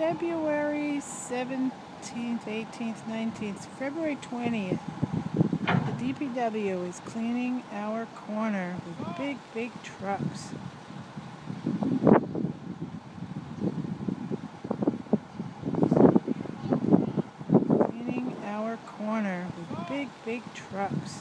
February 17th, 18th, 19th, February 20th, the DPW is cleaning our corner with big, big trucks. Cleaning our corner with big, big trucks.